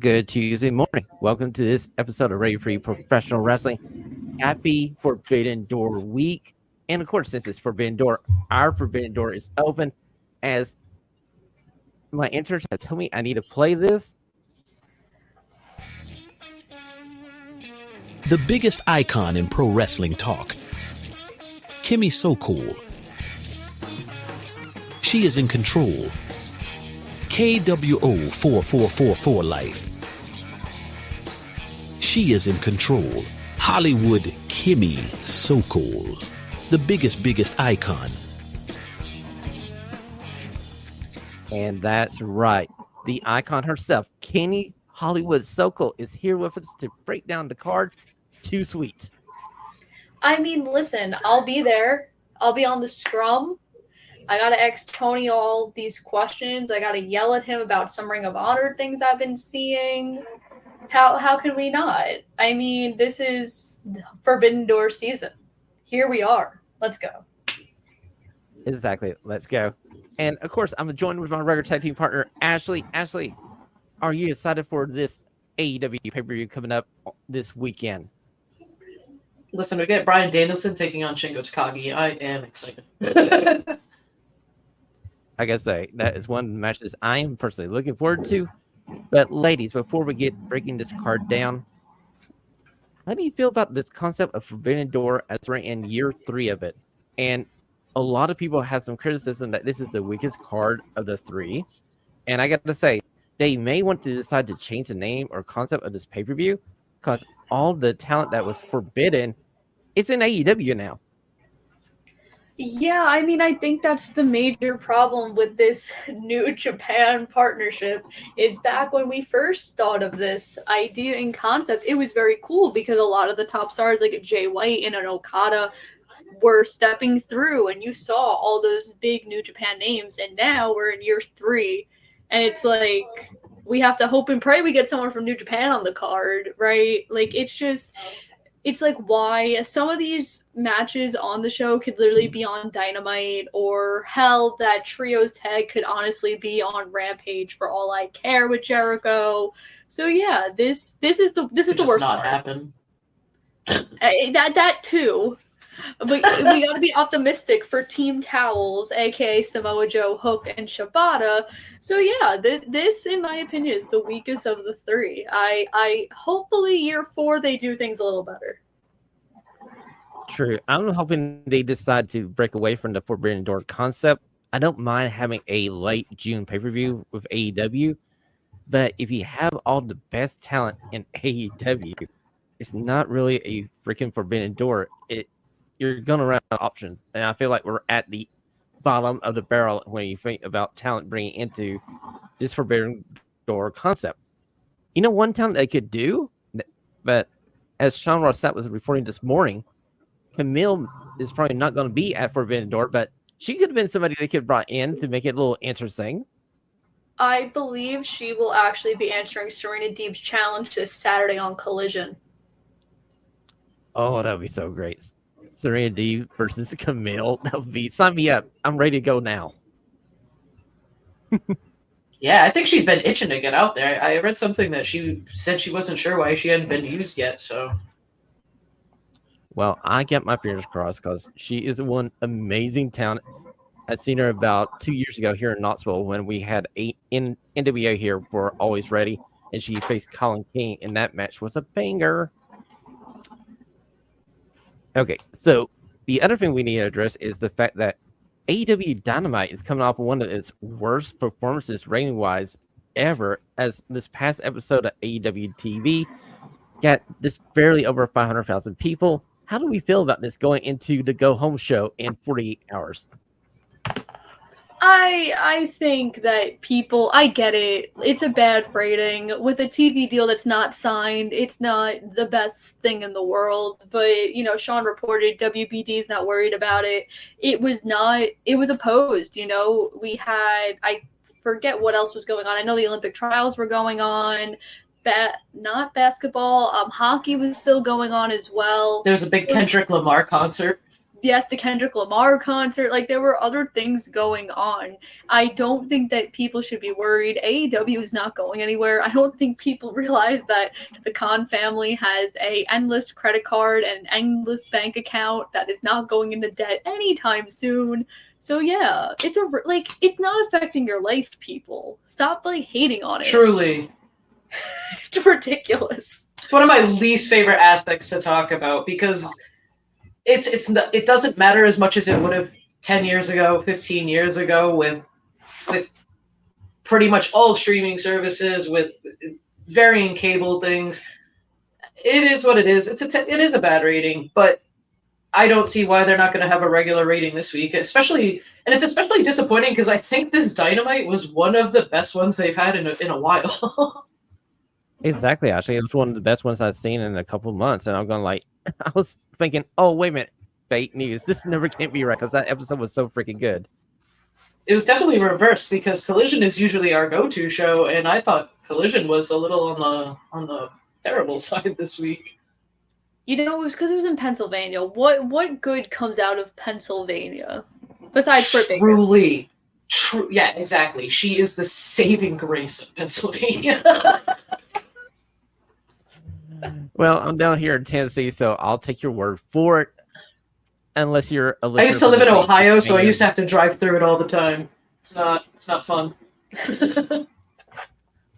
Good Tuesday morning. Welcome to this episode of Ready Free Professional Wrestling. Happy Forbidden Door week. And of course, since it's Forbidden Door, our Forbidden Door is open. As my interns have told me I need to play this. The biggest icon in pro wrestling talk, Kimmy Sokol. She is in control. KWO 4444 life. She is in control. Hollywood Kimmy Sokol. The biggest icon. And that's right. The icon herself, Kimmy Hollywood Sokol, is here with us to break down the card. Too sweet. I mean, listen, I'll be there. I'll be on the scrum. I gotta ask Tony all these questions. I gotta yell at him about some Ring of Honor things I've been seeing. How can we not? I mean, this is Forbidden Door season. Here we are. Let's go. Exactly. Let's go. And of course, I'm joined with my regular tag team partner, Ashley. Ashley, are you excited for this AEW pay-per-view coming up this weekend? Listen, we get Bryan Danielson taking on Shingo Takagi. I am excited. I gotta say, that is one of the matches I am personally looking forward to. But ladies, before we get breaking this card down, how do you feel about this concept of Forbidden Door as we're in year 3 of it? And a lot of people have some criticism that this is the weakest card of the 3. And I gotta say, they may want to decide to change the name or concept of this pay-per-view because all the talent that was forbidden is in AEW now. Yeah, I mean, I think that's the major problem with this New Japan partnership is back when we first thought of this idea and concept, it was very cool because a lot of the top stars like Jay White and an Okada were stepping through and you saw all those big New Japan names, and now we're in year 3 and it's like we have to hope and pray we get someone from New Japan on the card, right? Like it's like why some of these matches on the show could literally be on Dynamite, or hell, that trios tag could honestly be on Rampage for all I care with Jericho. So yeah, this is the worst not part. Happen. That too. But we gotta be optimistic for Team Towels, aka Samoa Joe, Hook, and Shibata. So yeah, this, in my opinion, is the weakest of the 3. I hopefully year 4 they do things a little better. True. I'm hoping they decide to break away from the Forbidden Door concept. I don't mind having a late June pay-per-view with AEW, but if you have all the best talent in AEW, it's not really a freaking Forbidden Door. You're going to run out of options. And I feel like we're at the bottom of the barrel when you think about talent bringing into this Forbidden Door concept. You know, one talent they could do, but as Sean Rossett was reporting this morning, Camille is probably not going to be at Forbidden Door, but she could have been somebody they could have brought in to make it a little interesting. I believe she will actually be answering Serena Deeb's challenge this Saturday on Collision. Oh, that would be so great. Serena Deeb versus Camille. That would be, sign me up. I'm ready to go now. Yeah, I think she's been itching to get out there. I read something that she said she wasn't sure why she hadn't been used yet, so. Well, I get my fingers crossed because she is one amazing talent. I've seen her about 2 years ago here in Knoxville when we had NWA here for Always Ready, and she faced Colin King, and that match was a banger. Okay, so the other thing we need to address is the fact that AEW Dynamite is coming off one of its worst performances rating-wise ever, as this past episode of AEW TV got just barely over 500,000 people. How do we feel about this going into the go-home show in 48 hours? I think that people, I get it. It's a bad rating. With a TV deal that's not signed, it's not the best thing in the world. But, you know, Sean reported WBD is not worried about it. It was opposed, you know. We had, I forget what else was going on. I know the Olympic trials were going on. Not basketball. Hockey was still going on as well. There was a big Kendrick Lamar concert. yes, the Kendrick Lamar concert. Like, there were other things going on. I don't think that people should be worried. AEW is not going anywhere. I don't think people realize that the Khan family has a endless credit card and endless bank account that is not going into debt anytime soon. So yeah, it's not affecting your life, people. Stop hating on it. Truly. It's ridiculous. It's one of my least favorite aspects to talk about because it doesn't matter as much as it would have 10 years ago, 15 years ago with pretty much all streaming services, with varying cable things. It is what it is. It is a bad rating, but I don't see why they're not going to have a regular rating this week, it's especially disappointing because I think this Dynamite was one of the best ones they've had in a while. Exactly. Actually, it was one of the best ones I've seen in a couple of months, and I'm going I was thinking, oh wait a minute, fake news. This never can't be right because that episode was so freaking good. It was definitely reversed because Collision is usually our go-to show, and I thought Collision was a little on the terrible side this week. It was because it was in Pennsylvania. What good comes out of Pennsylvania besides Britt Baker? Truly, yeah, exactly. She is the saving grace of Pennsylvania. Well, I'm down here in Tennessee, so I'll take your word for it. Unless you're a listener. I used to live in Ohio, so I used to have to drive through it all the time. It's not fun.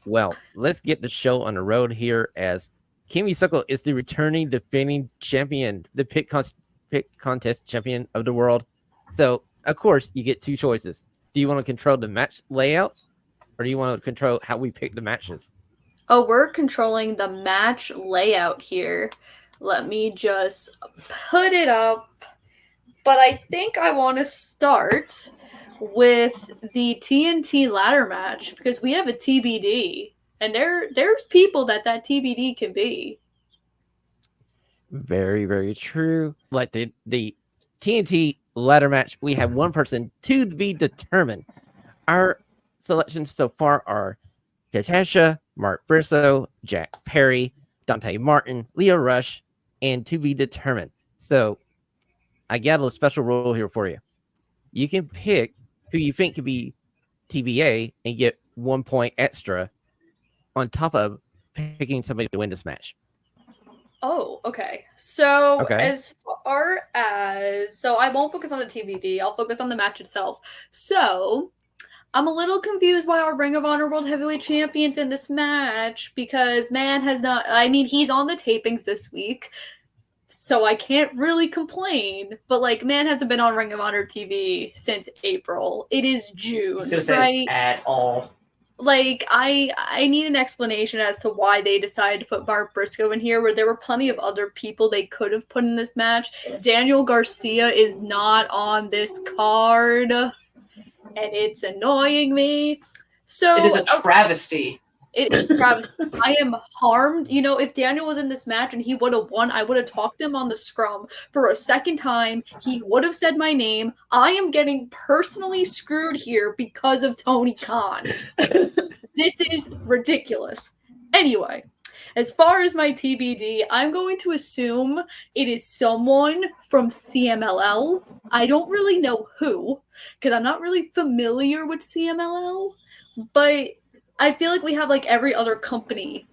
Well, let's get the show on the road here as Kimmy Sokol is the returning defending champion, the pick contest champion of the world. So, of course, you get two choices. Do you want to control the match layout, or do you want to control how we pick the matches? Oh, we're controlling the match layout here. Let me just put it up. But I think I want to start with the TNT ladder match because we have a TBD. And there's people that TBD can be. Very, very true. Like the TNT ladder match, we have one person to be determined. Our selections so far are Katasha, Mark Briscoe, Jack Perry, Dante Martin, Leo Rush, and to be determined. So I got a special rule here for you. You can pick who you think could be TBA and get 1 point extra on top of picking somebody to win this match. Oh, okay. So as far as I won't focus on the TBD. I'll focus on the match itself. So I'm a little confused why our Ring of Honor World Heavyweight Champion's in this match because man has not. I mean, he's on the tapings this week, so I can't really complain. But man hasn't been on Ring of Honor TV since April. It is June, I was gonna say right? At all. I need an explanation as to why they decided to put Mark Briscoe in here, where there were plenty of other people they could have put in this match. Daniel Garcia is not on this card, and it's annoying me. So it is a travesty. It is a travesty. I am harmed. If Daniel was in this match and he would have won, I would have talked him on the scrum for a second time. He would have said my name. I am getting personally screwed here because of Tony Khan. This is ridiculous. Anyway, as far as my TBD, I'm going to assume it is someone from CMLL. I don't really know who, because I'm not really familiar with CMLL, but I feel like we have every other company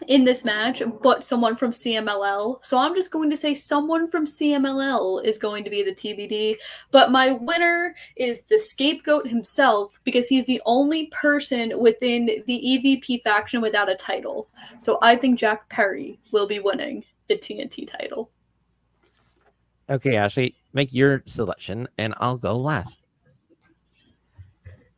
in this match, but someone from CMLL. So I'm just going to say someone from CMLL is going to be the TBD. But my winner is the Scapegoat himself because he's the only person within the EVP faction without a title. So I think Jack Perry will be winning the TNT title. Okay, Ashley, make your selection and I'll go last.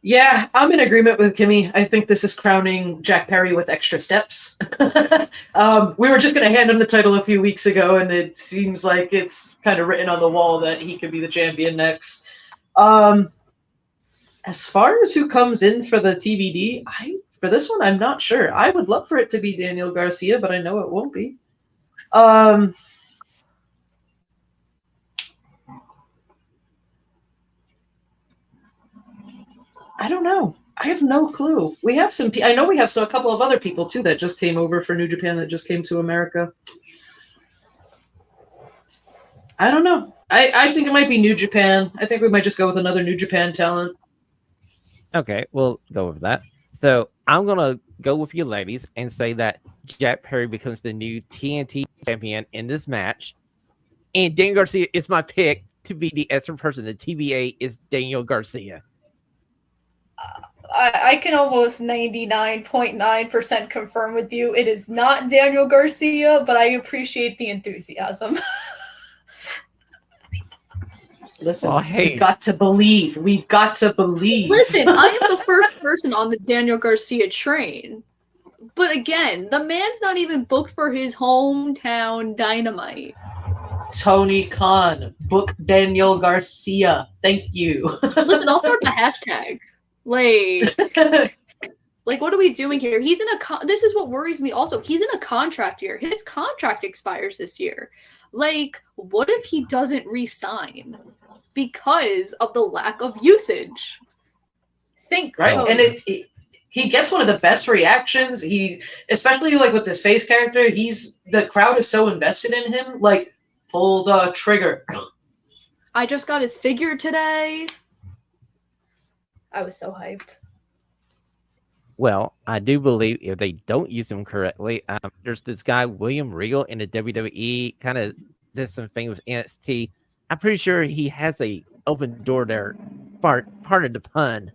Yeah, I'm in agreement with Kimmy. I think this is crowning Jack Perry with extra steps. We were just going to hand him the title a few weeks ago, and it seems like it's kind of written on the wall that he could be the champion next. As far as who comes in for the TBD, for this one, I'm not sure. I would love for it to be Daniel Garcia, but I know it won't be. I don't know. I have no clue. We have I know we have a couple of other people too that just came over for New Japan that just came to America. I don't know. I think it might be New Japan. I think we might just go with another New Japan talent. Okay, we'll go with that. So I'm gonna go with you ladies and say that Jack Perry becomes the new TNT champion in this match. And Daniel Garcia is my pick to be the extra person. The TBA is Daniel Garcia. I can almost 99.9% confirm with you. It is not Daniel Garcia, but I appreciate the enthusiasm. Listen, Well, hey. we've got to believe. We've got to believe. Listen, I am the first person on the Daniel Garcia train. But again, the man's not even booked for his hometown Dynamite. Tony Khan, book Daniel Garcia. Thank you. Listen, I'll start the hashtag. Like, what are we doing here? He's in a this is what worries me also. He's in a contract year. His contract expires this year. Like, what if he doesn't re-sign because of the lack of usage? Think right, Cody. and he gets one of the best reactions. He, especially like with this face character, the crowd is so invested in him. Like, pull the trigger. I just got his figure today. I was so hyped. Well, I do believe if they don't use him correctly, there's this guy, William Regal, in the WWE, kind of did some thing with NXT. I'm pretty sure he has a open door there. Pardon the pun.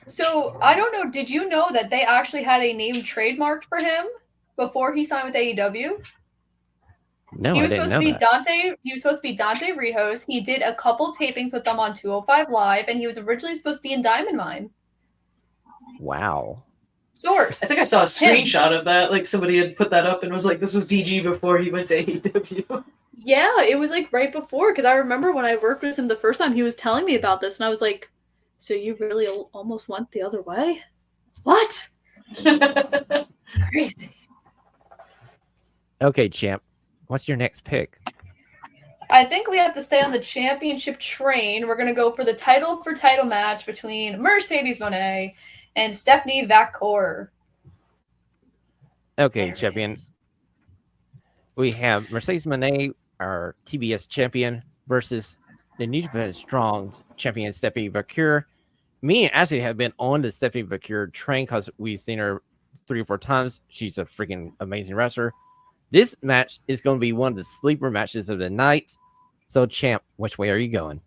So, I don't know, did you know that they actually had a name trademarked for him before he signed with AEW? No, he was I didn't supposed know to be that. Dante. He was supposed to be Dante Rijos. He did a couple tapings with them on 205 Live, and he was originally supposed to be in Diamond Mine. Wow. Source. I think I saw a screenshot of that. Like, somebody had put that up and was like, this was DG before he went to AEW. Yeah, it was like right before, because I remember when I worked with him the first time, he was telling me about this, and I was like, so you really almost went the other way? What? Crazy. Okay, champ. What's your next pick? I think we have to stay on the championship train. We're going to go for the title match between Mercedes Moné and Stephanie Vacour. Okay, champion. We have Mercedes Moné, our TBS champion, versus the New Japan Strong champion, Stephanie Vacour. Me and Ashley have been on the Stephanie Vacour train because we've seen her 3 or 4 times. She's a freaking amazing wrestler. This match is going to be one of the sleeper matches of the night. So, champ, which way are you going?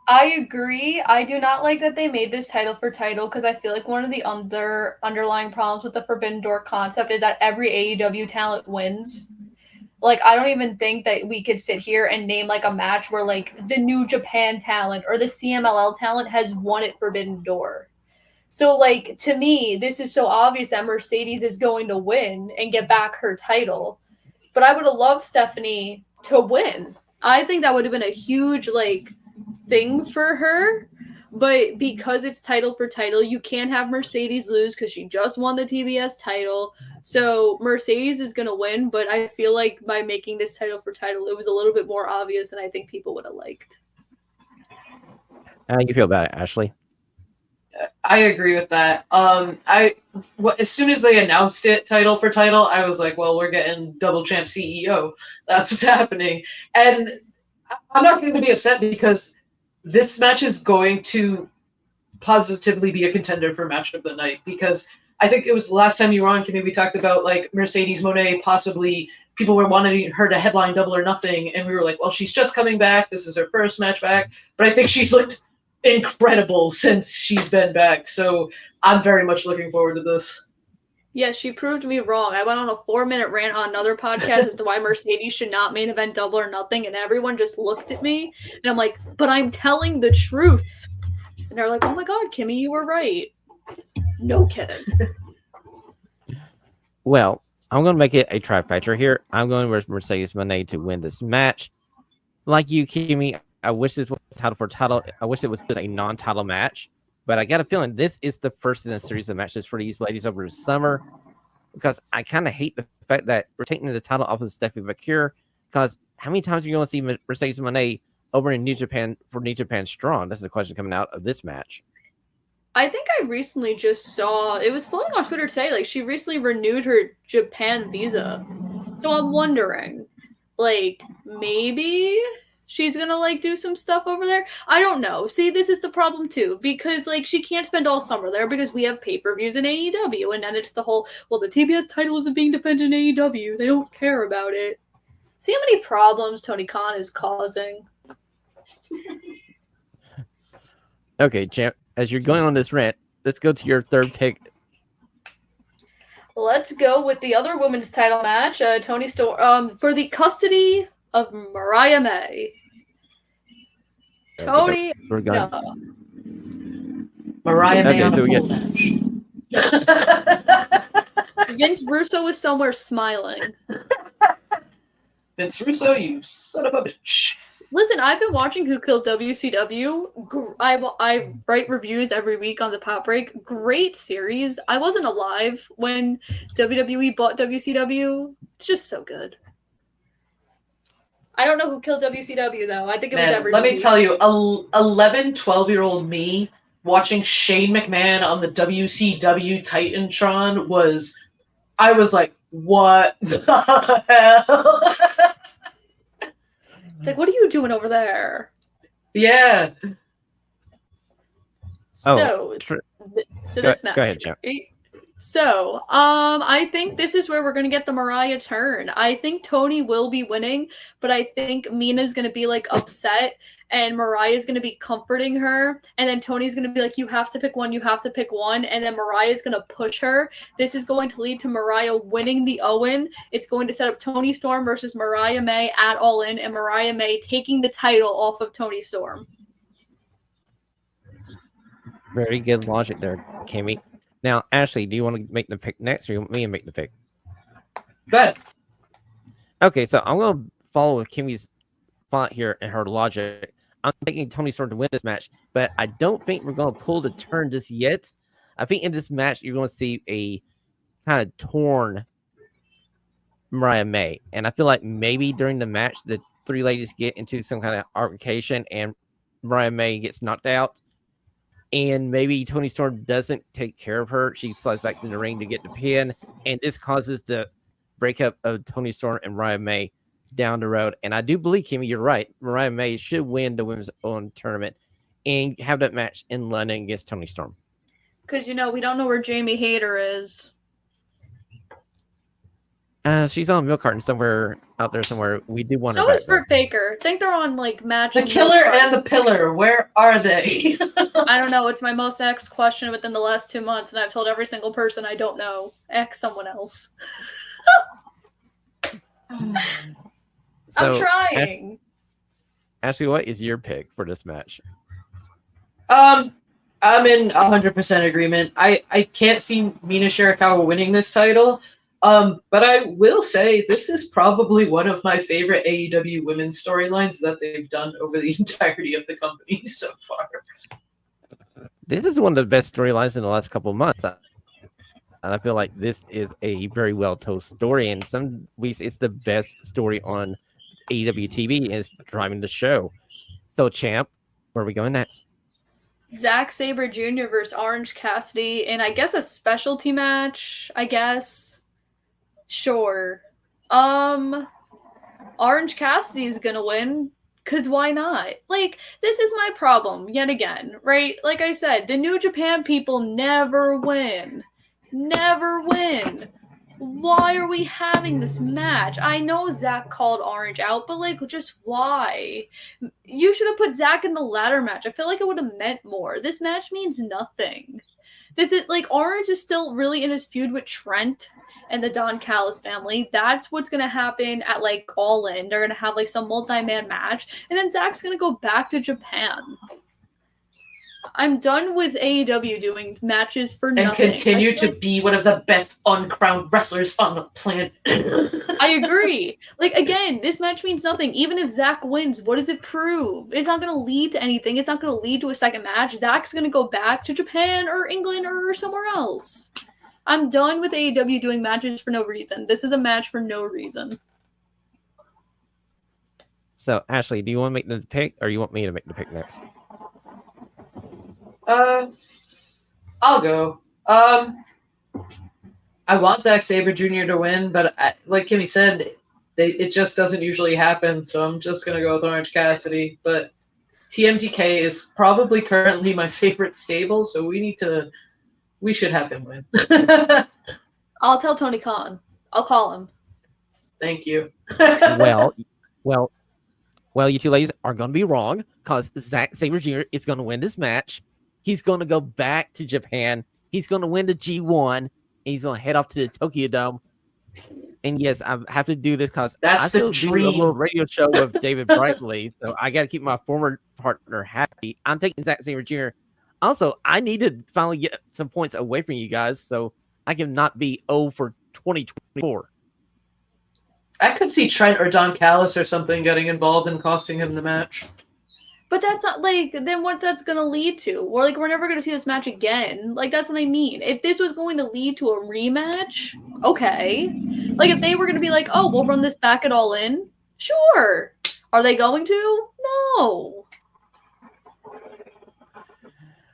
I agree. I do not like that they made this title for title because I feel like one of the underlying problems with the Forbidden Door concept is that every AEW talent wins. Like, I don't even think that we could sit here and name like a match where like the New Japan talent or the CMLL talent has won at Forbidden Door. So, like, to me, this is so obvious that Mercedes is going to win and get back her title. But I would have loved Stephanie to win. I think that would have been a huge, like, thing for her. But because it's title for title, you can't have Mercedes lose because she just won the TBS title. So Mercedes is going to win. But I feel like by making this title for title, it was a little bit more obvious than I think people would have liked. How do you feel about it, Ashley? I agree with that. As soon as they announced it title for title, I was like, well, we're getting double champ CEO. That's what's happening. And I'm not going to be upset because this match is going to positively be a contender for match of the night, because I think it was the last time you were on, Kimmy, we talked about like Mercedes Moné, possibly people were wanting her to headline Double or Nothing. And we were like, well, she's just coming back. This is her first match back. But I think she's looked incredible since she's been back, so I'm very much looking forward to this. Yeah, she proved me wrong. I went on a 4-minute rant on another podcast as to why Mercedes should not main event Double or Nothing, and everyone just looked at me, and I'm like, but I'm telling the truth. And they're like, oh my god, Kimmy, you were right. No kidding. Well, I'm going to make it a trifecta here. I'm going with Mercedes Moné to win this match. Like you, Kimmy, I wish this was title for title. I wish it was just a non-title match. But I got a feeling this is the first in a series of matches for these ladies over the summer, because I kind of hate the fact that we're taking the title off of Stephanie Vacour, because how many times are you going to see Mercedes Moné over in New Japan for New Japan Strong? That's the question coming out of this match. I think I recently just saw, it was floating on Twitter today, like she recently renewed her Japan visa. So I'm wondering, like, maybe she's gonna like do some stuff over there. I don't know. See, this is the problem too, because like she can't spend all summer there because we have pay-per-views in AEW, and then it's the whole, well, the TBS title isn't being defended in AEW. They don't care about it. See how many problems Tony Khan is causing. Okay, champ. As you're going on this rant, let's go to your third pick. Let's go with the other women's title match, Tony Storm, for the custody of Mariah May. Tony, we're going. Mariah May on so a we pole match. Vince Russo is somewhere smiling. Vince Russo, you son of a bitch. Listen, I've been watching Who Killed WCW. I write reviews every week on the Pop Break. Great series. I wasn't alive when WWE bought WCW. It's just so good. I don't know who killed WCW, though. I think it was everybody. Let me tell you, 11, 12-year-old me watching Shane McMahon on the WCW Titantron I was like, what the hell? It's like, what are you doing over there? Yeah. So this match. Go ahead, Jeff. So, I think this is where we're going to get the Mariah turn. I think Tony will be winning, but I think Mina's going to be like upset and Mariah's going to be comforting her. And then Tony's going to be like, you have to pick one. And then Mariah's going to push her. This is going to lead to Mariah winning the Owen. It's going to set up Toni Storm versus Mariah May at All In, and Mariah May taking the title off of Toni Storm. Very good logic there, Kimmy. Now, Ashley, do you want to make the pick next, or you want me to make the pick? Good. Okay, so I'm going to follow with Kimmy's thought here and her logic. I'm thinking Toni Storm to win this match, but I don't think we're going to pull the turn just yet. I think in this match, you're going to see a kind of torn Mariah May. And I feel like maybe during the match, the three ladies get into some kind of altercation and Mariah May gets knocked out. And maybe Toni Storm doesn't take care of her. She slides back in the ring to get the pin. And this causes the breakup of Toni Storm and Mariah May down the road. And I do believe, Kimmy, you're right. Mariah May should win the Women's Own tournament and have that match in London against Toni Storm. Because, we don't know where Jamie Hayter is. She's on a milk carton somewhere out there somewhere. We do want her So back, is Britt Baker. I think they're on, match. The Killer and the Pillar, where are they? I don't know. It's my most asked question within the last 2 months, and I've told every single person I don't know. Ask someone else. I'm trying. Ashley, what is your pick for this match? I'm in 100% agreement. I can't see Mina Shirakawa winning this title. But I will say this is probably one of my favorite AEW women's storylines that they've done over the entirety of the company so far. This is one of the best storylines in the last couple of months. And I feel like this is a very well-told story. And some weeks it's the best story on AEW TV and it's driving the show. So, champ, where are we going next? Zack Sabre Jr. versus Orange Cassidy in, I guess, a specialty match, I guess. Sure. Orange Cassidy is gonna win, because why not? This is my problem, yet again, right? Like I said, the New Japan people never win. Never win. Why are we having this match? I know Zack called Orange out, but, just why? You should have put Zack in the ladder match. I feel like it would have meant more. This match means nothing. This is, Orange is still really in his feud with Trent and the Don Callis family. That's what's going to happen at, All In. They're going to have, some multi-man match. And then Zack's going to go back to Japan. I'm done with AEW doing matches for nothing. And continue to be one of the best uncrowned wrestlers on the planet. I agree. Again, this match means nothing. Even if Zack wins, what does it prove? It's not going to lead to anything. It's not going to lead to a second match. Zack's going to go back to Japan or England or somewhere else. I'm done with AEW doing matches for no reason. This is a match for no reason. So, Ashley, do you want to make the pick or you want me to make the pick next? I'll go. I want Zack Sabre Jr. to win, but like Kimmy said, It just doesn't usually happen, so I'm just gonna go with Orange Cassidy. But TMDK is probably currently my favorite stable, so we should have him win. I'll tell Tony Khan. I'll call him. Thank you. well, you two ladies are going to be wrong because Zack Sabre Jr. is going to win this match. He's going to go back to Japan. He's going to win the G1. And he's going to head off to the Tokyo Dome. And yes, I have to do this because I still do a little radio show with David Brightly, so I got to keep my former partner happy. I'm taking Zack Sabre Jr. Also, I need to finally get some points away from you guys so I can not be 0 for 2024. I could see Trent or Don Callis or something getting involved and costing him the match. But that's not then what that's gonna lead to. We're never gonna see this match again. That's what I mean. If this was going to lead to a rematch, okay. If they were gonna be like, oh, we'll run this back at All In, sure. Are they going to? No.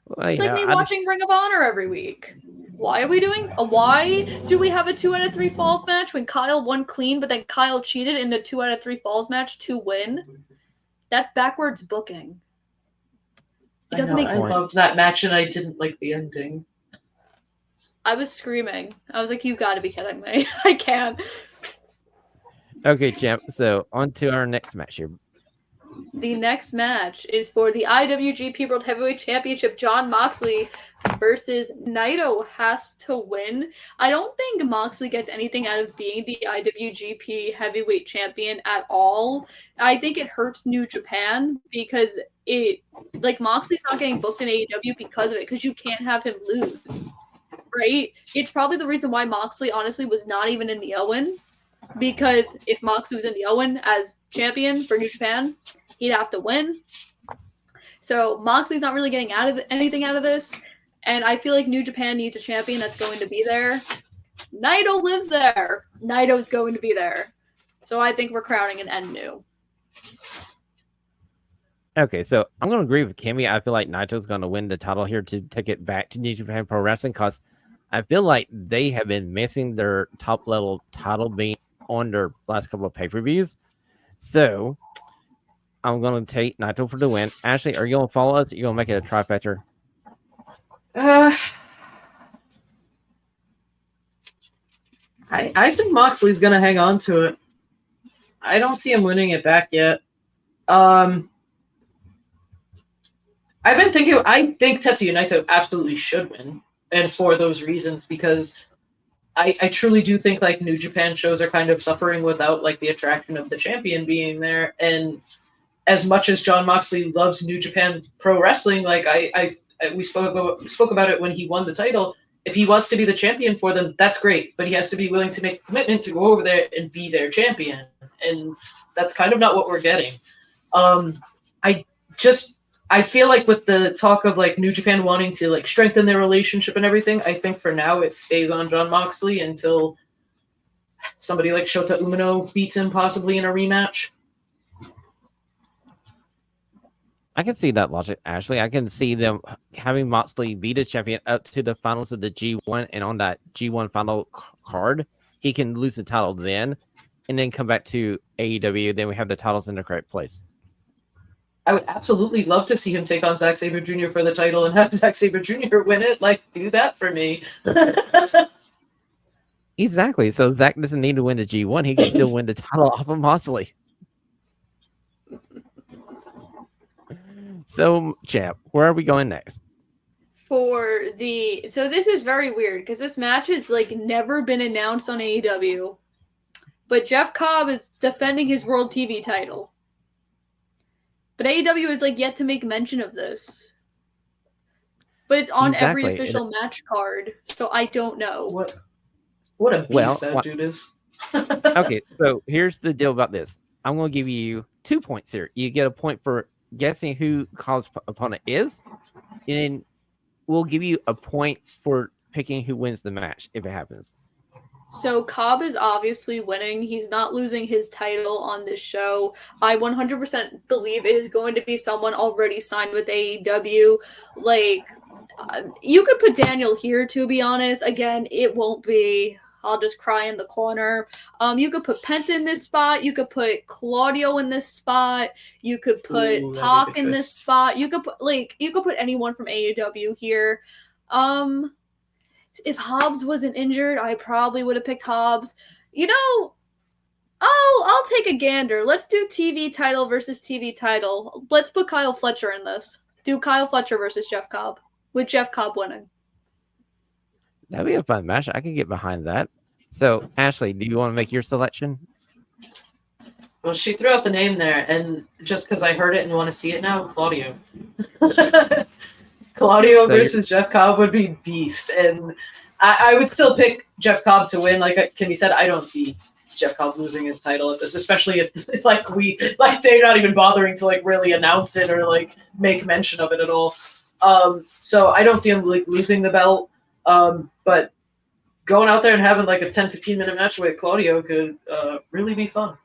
Well, it's like me watching Ring of Honor every week. Why do we have a 2 out of 3 falls match when Kyle won clean, but then Kyle cheated in the 2 out of 3 falls match to win? That's backwards booking. It doesn't make sense. I loved that match and I didn't like the ending. I was screaming. I was like, you gotta be kidding me. I can't. Okay, champ. So on to our next match here. The next match is for the IWGP World Heavyweight Championship. Jon Moxley versus Naito has to win. I don't think Moxley gets anything out of being the IWGP Heavyweight Champion at all. I think it hurts New Japan because Moxley's not getting booked in AEW because of it, because you can't have him lose, right? It's probably the reason why Moxley honestly was not even in the Owen, because if Moxley was in the Owen as champion for New Japan, he'd have to win. So Moxley's not really getting anything out of this. And I feel like New Japan needs a champion that's going to be there. Naito lives there. Naito's going to be there. So I think we're crowning an Ennu. Okay, so I'm going to agree with Kimmy. I feel like Naito's going to win the title here to take it back to New Japan Pro Wrestling because I feel like they have been missing their top-level title being on their last couple of pay-per-views. So I'm going to take Naito for the win. Ashley, are you going to follow us? Or are you going to make it a trifecta? I think Moxley's gonna hang on to it. I don't see him winning it back yet. I've been thinking. I think Tetsuya Naito absolutely should win, and for those reasons, because I truly do think New Japan shows are kind of suffering without the attraction of the champion being there. And as much as Jon Moxley loves New Japan Pro Wrestling, we spoke about it when he won the title. If he wants to be the champion for them, that's great, but he has to be willing to make a commitment to go over there and be their champion, and that's kind of not what we're getting. I feel like with the talk of New Japan wanting to strengthen their relationship and everything, I think for now it stays on Jon Moxley until somebody like Shota Umino beats him possibly in a rematch. I can see that logic, Ashley. I can see them having Moxley be the champion up to the finals of the G1, and on that G1 final card, he can lose the title then, and then come back to AEW. Then we have the titles in the correct place. I would absolutely love to see him take on Zack Sabre Jr. for the title and have Zack Sabre Jr. win it. Do that for me. Exactly. So Zack doesn't need to win the G1. He can still win the title off of Moxley. So, champ, where are we going next? So this is very weird because this match has never been announced on AEW, but Jeff Cobb is defending his World TV title. But AEW is yet to make mention of this. But it's on every official match card, so I don't know. What a beast that dude is. Okay, so here's the deal about this. I'm going to give you 2 points here. You get a point for guessing who Cobb's opponent is, and then we'll give you a point for picking who wins the match if it happens. So Cobb is obviously winning. He's not losing his title on this show. I 100% believe it is going to be someone already signed with AEW. You could put Daniel here, to be honest. Again, it won't be. I'll just cry in the corner. You could put Penta in this spot. You could put Claudio in this spot. You could put Pac in this spot. You could put anyone from AEW here. If Hobbs wasn't injured, I probably would have picked Hobbs. You know, I'll take a gander. Let's do TV title versus TV title. Let's put Kyle Fletcher in this. Do Kyle Fletcher versus Jeff Cobb, with Jeff Cobb winning. That'd be a fun match. I could get behind that. So, Ashley, do you want to make your selection? Well, she threw out the name there, and just because I heard it and want to see it now, Claudio. Claudio versus Jeff Cobb would be beast, and I would still pick Jeff Cobb to win. Like Kimmy said, I don't see Jeff Cobb losing his title at this, especially if they're not even bothering to really announce it or make mention of it at all. So I don't see him losing the belt. But going out there and having a 10-15 minute match with Claudio could really be fun.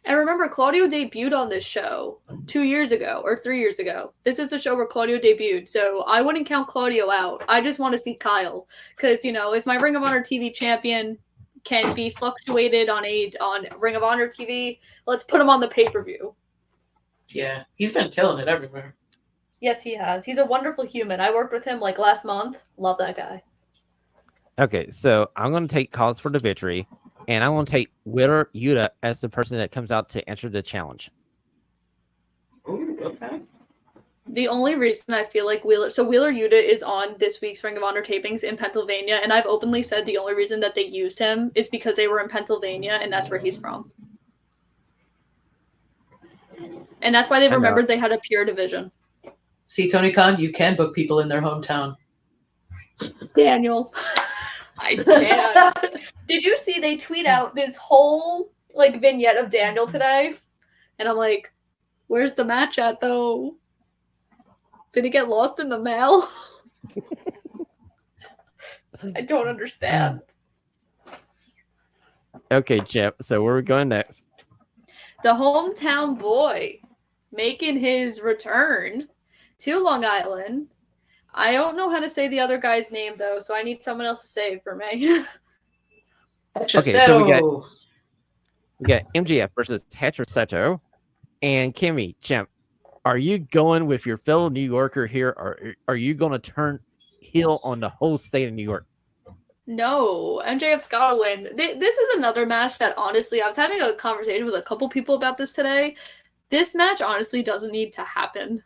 And remember, Claudio debuted on this show 2 years ago or 3 years ago. This is the show where Claudio debuted, so I wouldn't count Claudio out. I just want to see Kyle, because if my Ring of Honor TV champion can be fluctuated on Ring of Honor TV, let's put him on the pay-per-view. Yeah, he's been killing it everywhere. Yes, he has. He's a wonderful human. I worked with him last month. Love that guy. Okay, so I'm going to take Calls for the Victory, and I'm going to take Wheeler Yuta as the person that comes out to enter the challenge. Ooh, okay. The only reason I feel like Wheeler Yuta is on this week's Ring of Honor tapings in Pennsylvania, and I've openly said the only reason that they used him is because they were in Pennsylvania, and that's where he's from. And that's why they remembered they had a pure division. See, Tony Khan, you can book people in their hometown. Daniel. I can't. Did you see they tweet out this whole vignette of Daniel today? And I'm like, where's the match at though? Did it get lost in the mail? I don't understand. Okay, Chip. So where are we going next? The hometown boy making his return to Long Island. I don't know how to say the other guy's name though, so I need someone else to say it for me. Okay, so we got MJF versus Tetraseto, and Kimmy, Champ. Are you going with your fellow New Yorker here, or are you going to turn heel on the whole state of New York? No, MJF's got to win. This is another match that, honestly, I was having a conversation with a couple people about this today. This match, honestly, doesn't need to happen.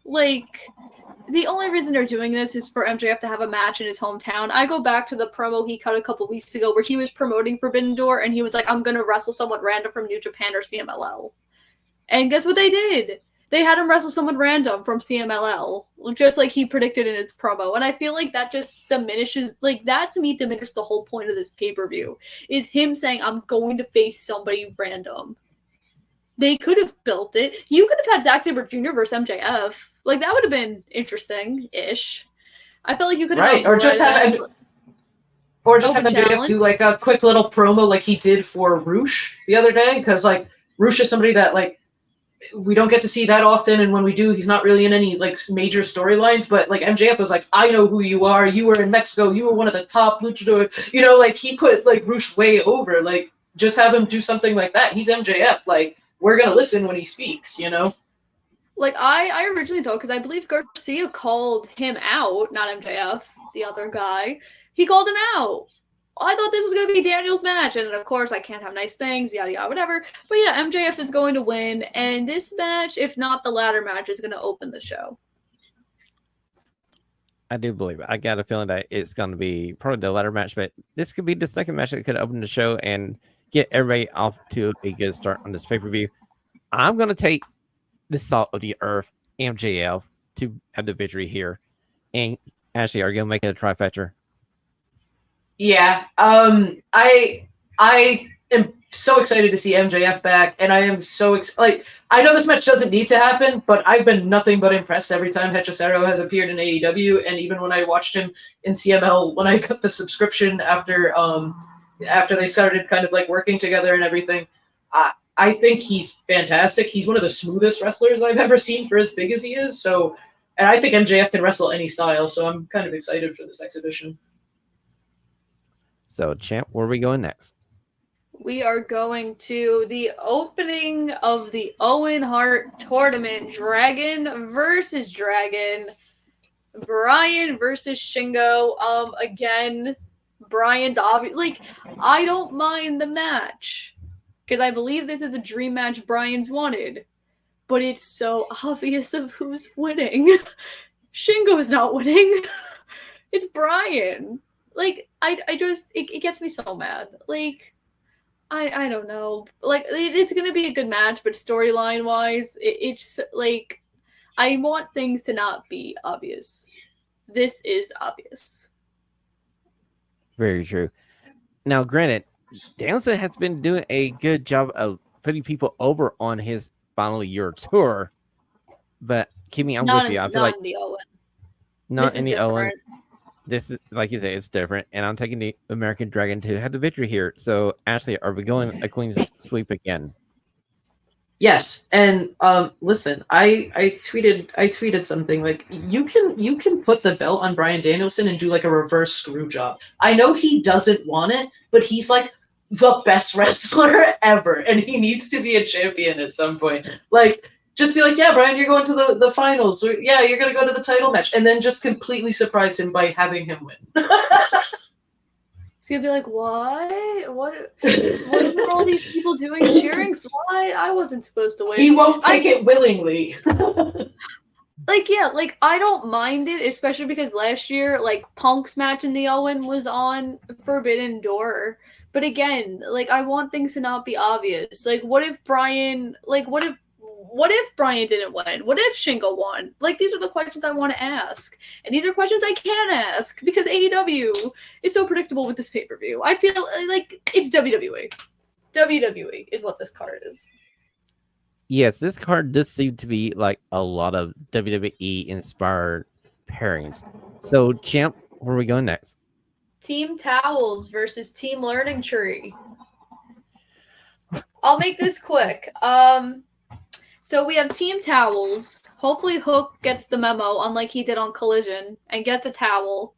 The only reason they're doing this is for MJF to have a match in his hometown. I go back to the promo he cut a couple weeks ago where he was promoting Forbidden Door, and he was like, I'm going to wrestle someone random from New Japan or CMLL. And guess what they did? They had him wrestle someone random from CMLL, just like he predicted in his promo. And I feel like that just diminishes, that to me diminishes the whole point of this pay-per-view, is him saying, I'm going to face somebody random. They could have built it. You could have had Zack Sabre Jr. versus MJF. That would have been interesting-ish. I felt like you could have... Right, or just have MJF do a quick little promo like he did for Roosh the other day, because Roosh is somebody that we don't get to see that often, and when we do, he's not really in any major storylines. But MJF was I know who you are. You were in Mexico. You were one of the top luchador. He put Roosh way over. Just have him do something like that. He's MJF. We're gonna listen when he speaks. I originally thought, because I believe Garcia called him out, not MJF, the other guy. He called him out. I thought this was going to be Daniel's match, and of course I can't have nice things, yada yada, whatever. But yeah, MJF is going to win, and this match, if not the ladder match, is going to open the show. I do believe it. I got a feeling that it's going to be probably the ladder match, but this could be the second match that could open the show and get everybody off to a good start on this pay-per-view. I'm going to take the salt of the earth, MJF, to have the victory here. And Ashley, are you going to make it a trifecta? Yeah, I am so excited to see MJF back, and I am so I know this match doesn't need to happen, but I've been nothing but impressed every time Hechicero has appeared in AEW, and even when I watched him in CML when I got the subscription after they started kind of working together and everything. I think he's fantastic. He's one of the smoothest wrestlers I've ever seen for as big as he is. So, and I think MJF can wrestle any style. So I'm kind of excited for this exhibition. So, champ, where are we going next? We are going to the opening of the Owen Hart tournament. Dragon versus Dragon. Brian versus Shingo. Again, Brian's obvious. Like, I don't mind the match because I believe this is a dream match Brian's wanted, but it's so obvious of who's winning. Shingo's not winning. It's Brian. Like, I just it gets me so mad. Like, I don't know. Like, it's gonna be a good match, but storyline wise, it's like I want things to not be obvious. This is obvious. Very true. Now, granted, Danielson has been doing a good job of putting people over on his final year tour, but Kimmy, I'm with you. I feel like in the Owen. not This in is the Owen. different. This is, like you say, it's different, and I'm taking the American Dragon to have the victory here. So, Ashley, are we going a Queen's sweep again? Yes, and listen, I tweeted something like you can put the belt on Bryan Danielson and do like a reverse screw job. I know he doesn't want it, but he's like the best wrestler ever, and he needs to be a champion at some point. Like, just be like, yeah, Brian, you're going to the finals. Or, yeah, you're gonna go to the title match, and then just completely surprise him by having him win. He's gonna be like, what? What are all these people doing cheering for? I wasn't supposed to win. He won't take it willingly. Like, yeah, like, I don't mind it, especially because last year, like, Punk's match in the Owen was on Forbidden Door. But again, like, I want things to not be obvious. Like, what if Brian didn't win? What if Shingo won? Like, these are the questions I want to ask. And these are questions I can't ask because AEW is so predictable with this pay-per-view. I feel like it's WWE. WWE is what this card is. Yes, this card does seem to be like a lot of WWE inspired pairings. So, champ, where are we going next? Team Towels versus Team Learning Tree. I'll make this quick. So we have Team Towels. Hopefully Hook gets the memo, unlike he did on Collision, and gets a towel.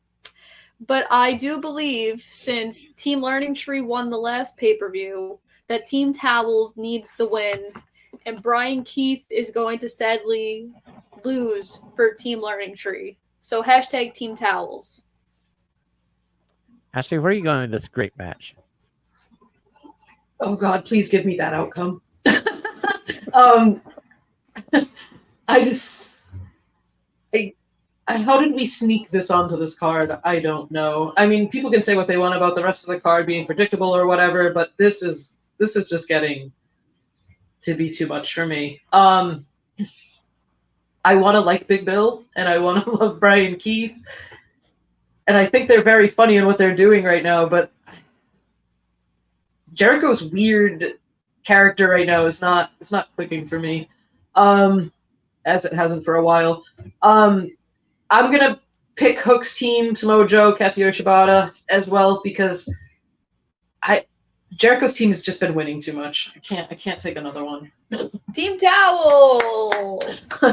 But I do believe, since Team Learning Tree won the last pay-per-view, that Team Towels needs the win. And Brian Keith is going to sadly lose for Team Learning Tree. So hashtag Team Towels. Ashley, where are you going in this great match? Oh God, please give me that outcome. How did we sneak this onto this card? I don't know. I mean, people can say what they want about the rest of the card being predictable or whatever, but this is just getting to be too much for me. I want to like Big Bill, and I want to love Brian Keith, and I think they're very funny in what they're doing right now, but Jericho's weird character right now is not clicking for me, as it hasn't for a while. I'm gonna pick Hook's team, Samoa Joe, Kazuyo Shibata as well, because Jericho's team has just been winning too much. I can't take another one. Team Towels.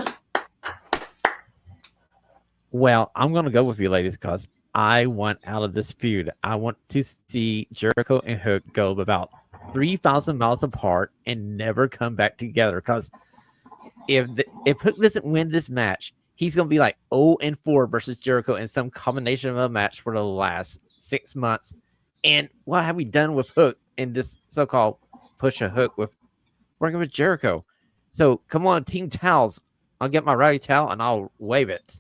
Well, I'm gonna go with you, ladies, because I want out of this feud. I want to see Jericho and Hook go about 3,000 miles apart and never come back together. Because if Hook doesn't win this match, he's going to be like 0-4 versus Jericho in some combination of a match for the last 6 months. And what have we done with Hook in this so-called push a Hook with working with Jericho? So come on, Team Towels. I'll get my rally towel and I'll wave it.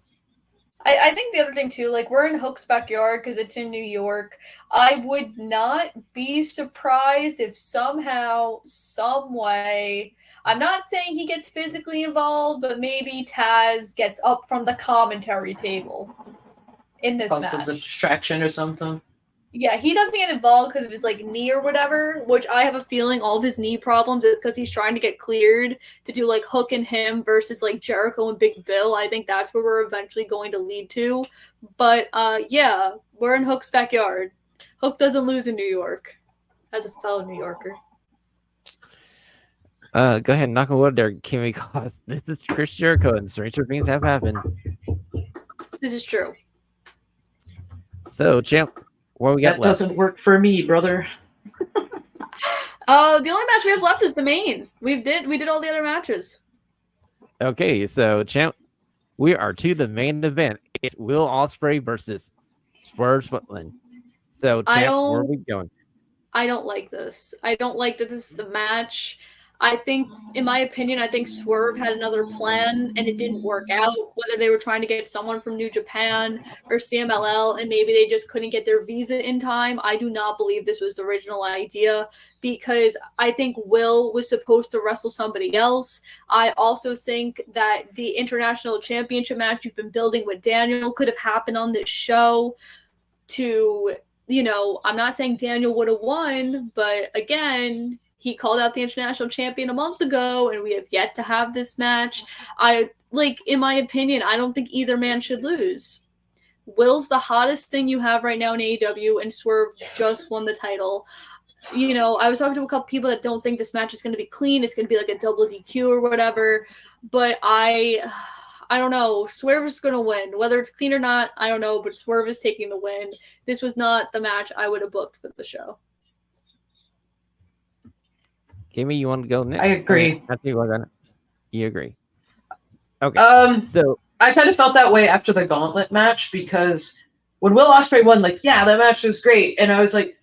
I think the other thing too, like, we're in Hook's backyard because it's in New York. I would not be surprised if somehow, some way, I'm not saying he gets physically involved, but maybe Taz gets up from the commentary table in this match. Causes a distraction or something. Yeah, he doesn't get involved because of his, like, knee or whatever, which I have a feeling all of his knee problems is because he's trying to get cleared to do, like, Hook and him versus, like, Jericho and Big Bill. I think that's where we're eventually going to lead to. But, yeah, we're in Hook's backyard. Hook doesn't lose in New York, as a fellow New Yorker. Go ahead and knock on wood there, Kimmy. This is Chris Jericho, and stranger things have happened. This is true. So, champ, What we got That left? doesn't work for me, brother. The only match we have left is the main. We did all the other matches. Okay, so champ, we are to the main event. It's Will Ospreay versus Swerve Strickland. So champ, where are we going? I don't like this. I don't like that this is the match. I think, in my opinion, I think Swerve had another plan and it didn't work out. Whether they were trying to get someone from New Japan or CMLL and maybe they just couldn't get their visa in time. I do not believe this was the original idea because I think Will was supposed to wrestle somebody else. I also think that the International Championship match you've been building with Daniel could have happened on this show to, I'm not saying Daniel would have won, but again, he called out the international champion a month ago, and we have yet to have this match. In my opinion, I don't think either man should lose. Will's the hottest thing you have right now in AEW, and Swerve just won the title. I was talking to a couple people that don't think this match is going to be clean. It's going to be like a double DQ or whatever. But I don't know. Swerve is going to win. Whether it's clean or not, I don't know. But Swerve is taking the win. This was not the match I would have booked for the show. Kimmy, you want to go next? I agree. You agree? Okay. So I kind of felt that way after the Gauntlet match because when Will Ospreay won, that match was great, and I was like,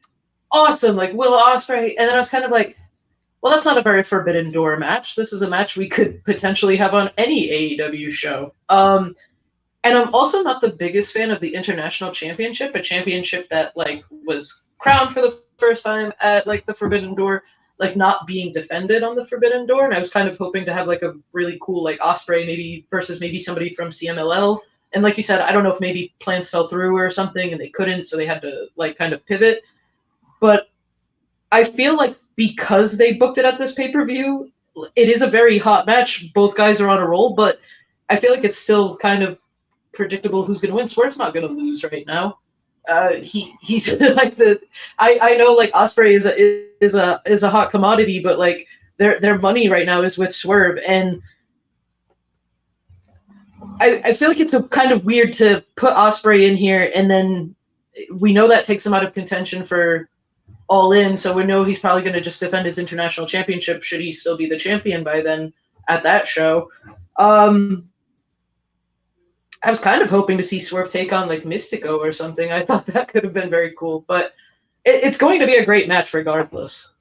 awesome, Will Ospreay, and then I was kind of like, well, that's not a very Forbidden Door match. This is a match we could potentially have on any AEW show. And I'm also not the biggest fan of the International Championship, a championship that was crowned for the first time at the Forbidden Door, not being defended on the Forbidden Door. And I was kind of hoping to have a really cool Ospreay maybe versus maybe somebody from CMLL. And like you said, I don't know if maybe plans fell through or something and they couldn't, so they had to kind of pivot. But I feel like because they booked it at this pay-per-view, it is a very hot match. Both guys are on a roll, but I feel like it's still kind of predictable who's going to win. Swerve's not going to lose right now. He's I know Ospreay is a hot commodity, but their money right now is with Swerve, and I feel like it's a kind of weird to put Ospreay in here, and then we know that takes him out of contention for All In, so we know he's probably going to just defend his international championship should he still be the champion by then at that show. I was kind of hoping to see Swerve take on Mystico or something. I thought that could have been very cool, but it's going to be a great match regardless.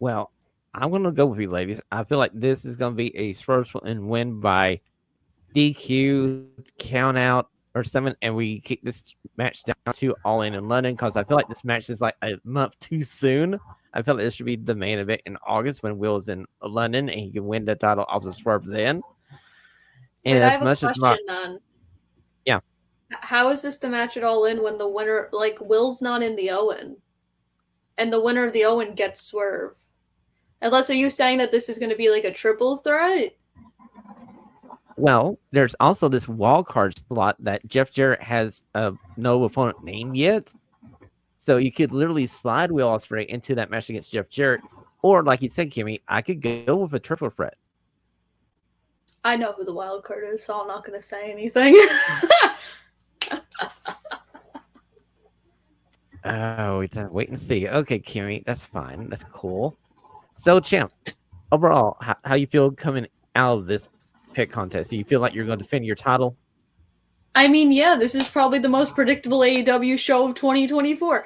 Well, I'm going to go with you, ladies. I feel like this is going to be a Swerve and win by DQ, count out, or something, and we kick this match down to All In London because I feel like this match is a month too soon. I feel like this should be the main event in August when Will is in London and he can win the title off of Swerve then. And I have a question on. Yeah. How is this the match at All In when the winner, Will's not in the Owen, and the winner of the Owen gets Swerve? Unless, are you saying that this is going to be a triple threat? Well, there's also this wild card slot that Jeff Jarrett has no opponent name yet. So you could literally slide Will Ospreay into that match against Jeff Jarrett. Or, like you said, Kimmy, I could go with a triple threat. I know who the wild card is, so I'm not going to say anything. Oh, we have to wait and see. Okay, Kimmy, that's fine. That's cool. So, champ, overall, how you feel coming out of this pick contest? Do you feel like you're going to defend your title? I mean, yeah, this is probably the most predictable AEW show of 2024.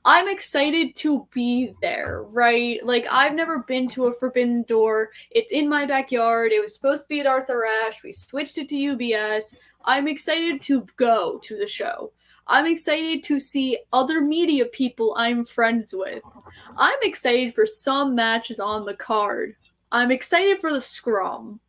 I'm excited to be there, right? I've never been to a Forbidden Door. It's in my backyard. It was supposed to be at Arthur Ashe. We switched it to UBS. I'm excited to go to the show. I'm excited to see other media people I'm friends with. I'm excited for some matches on the card. I'm excited for the scrum.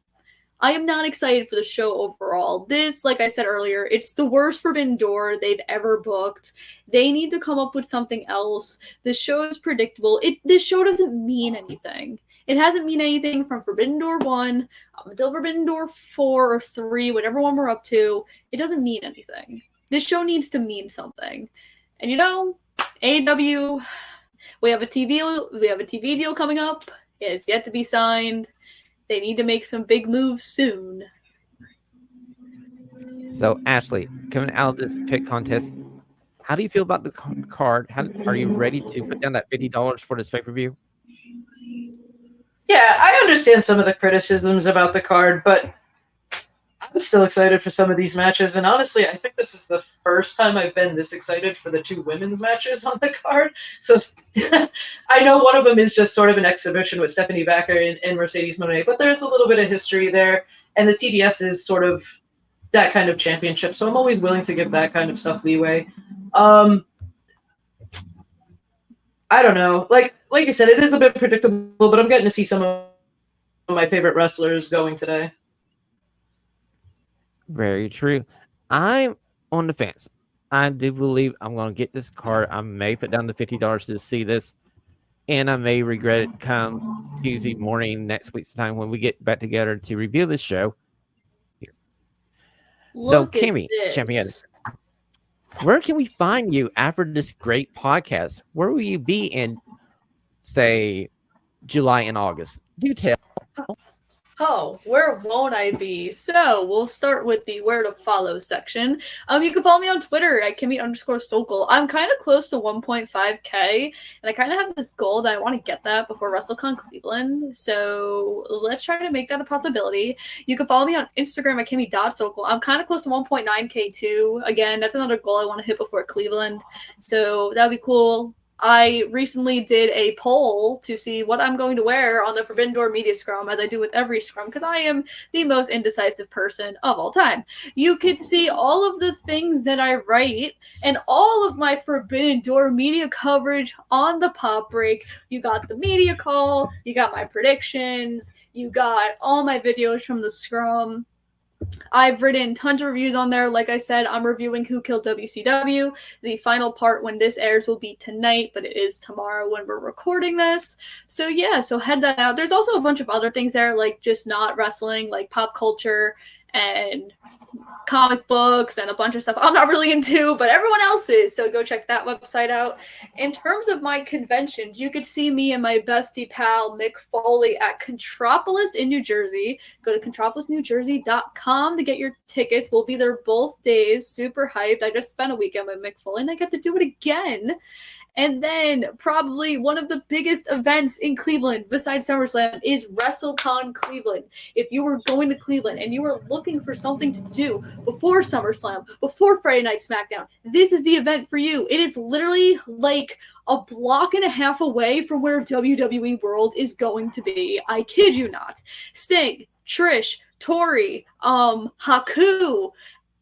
I am not excited for the show overall. This, like I said earlier, it's the worst Forbidden Door they've ever booked. They need to come up with something else. This show is predictable. This show doesn't mean anything. It hasn't mean anything from Forbidden Door 1 until Forbidden Door 4 or 3, whatever one we're up to. It doesn't mean anything. This show needs to mean something. And AEW, we have a TV deal coming up. It has yet to be signed. They need to make some big moves soon. So, Ashley, coming out of this pick contest, how do you feel about the card? How are you ready to put down that $50 for this pay-per-view? Yeah, I understand some of the criticisms about the card, but I'm still excited for some of these matches. And honestly, I think this is the first time I've been this excited for the two women's matches on the card. So I know one of them is just sort of an exhibition with Stephanie Baker and Mercedes Moné, but there's a little bit of history there. And the TBS is sort of that kind of championship. So I'm always willing to give that kind of stuff leeway. I don't know. Like I said, it is a bit predictable, but I'm getting to see some of my favorite wrestlers going today. Very true. I'm on the fence. I do believe I'm going to get this card. I may put down the $50 to see this, and I may regret it come Tuesday morning next week's time when we get back together to review this show. Here. So, Kimmy, champion, where can we find you after this great podcast? Where will you be in, say, July and August? Do tell. Oh, where won't I be? So we'll start with the where to follow section. You can follow me on Twitter at Kimmy_Sokol. I'm kind of close to 1.5K, and I kind of have this goal that I want to get that before WrestleCon Cleveland. So let's try to make that a possibility. You can follow me on Instagram at Kimmy.Sokol. I'm kind of close to 1.9K too. Again, that's another goal I want to hit before Cleveland. So that'd be cool. I recently did a poll to see what I'm going to wear on the Forbidden Door Media Scrum, as I do with every scrum, because I am the most indecisive person of all time. You could see all of the things that I write and all of my Forbidden Door media coverage on the Pop Break. You got the media call, you got my predictions, you got all my videos from the scrum. I've written tons of reviews on there. Like I said, I'm reviewing Who Killed WCW. The final part when this airs will be tonight, but it is tomorrow when we're recording this. So yeah, so head that out. There's also a bunch of other things there, like just not wrestling, like pop culture and comic books and a bunch of stuff I'm not really into, but everyone else is. So go check that website out. In terms of my conventions, you could see me and my bestie pal Mick Foley at Contropolis in New Jersey. Go to contropolisnewjersey.com to get your tickets. We'll be there both days. Super hyped. I just spent a weekend with Mick Foley and I get to do it again. And then probably one of the biggest events in Cleveland besides SummerSlam is WrestleCon Cleveland. If you were going to Cleveland and you were looking for something to do before SummerSlam, before Friday Night SmackDown, this is the event for you. It is literally like a block and a half away from where WWE World is going to be. I kid you not. Sting, Trish, Tori, Haku,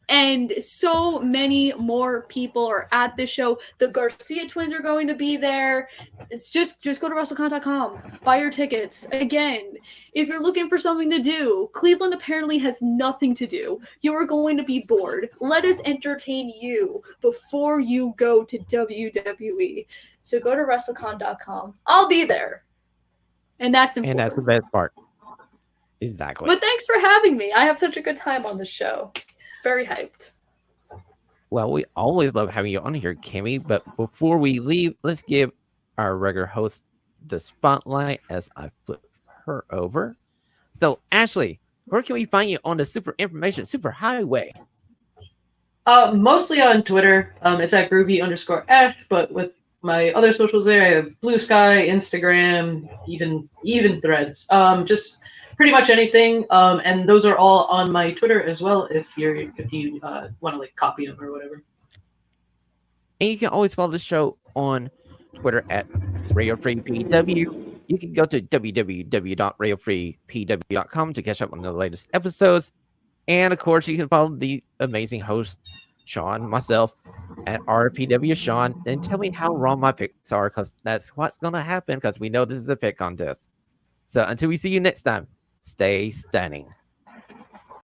and so many more people are at this show. The Garcia twins are going to be there. It's just go to WrestleCon.com. Buy your tickets. Again, if you're looking for something to do, Cleveland apparently has nothing to do. You are going to be bored. Let us entertain you before you go to WWE. So go to WrestleCon.com. I'll be there. And that's important. And that's the best part. Exactly. But thanks for having me. I have such a good time on this show. Very hyped. Well, we always love having you on here, Kimmy. But before we leave, let's give our regular host the spotlight as I flip her over. So, Ashley, where can we find you on the super information super highway? Mostly on Twitter. It's at Groovy_Ash, but with my other socials there, I have Blue Sky, Instagram, even Threads. Just pretty much anything, and those are all on my Twitter as well. If you want to like copy them or whatever. And you can always follow the show on Twitter at RadioFreePW. You can go to www.radiofreepw.com to catch up on the latest episodes, and of course, you can follow the amazing host Sean, myself, at RPW Sean, and tell me how wrong my picks are, because that's what's going to happen. Because we know this is a pick contest. So until we see you next time. Stay stunning.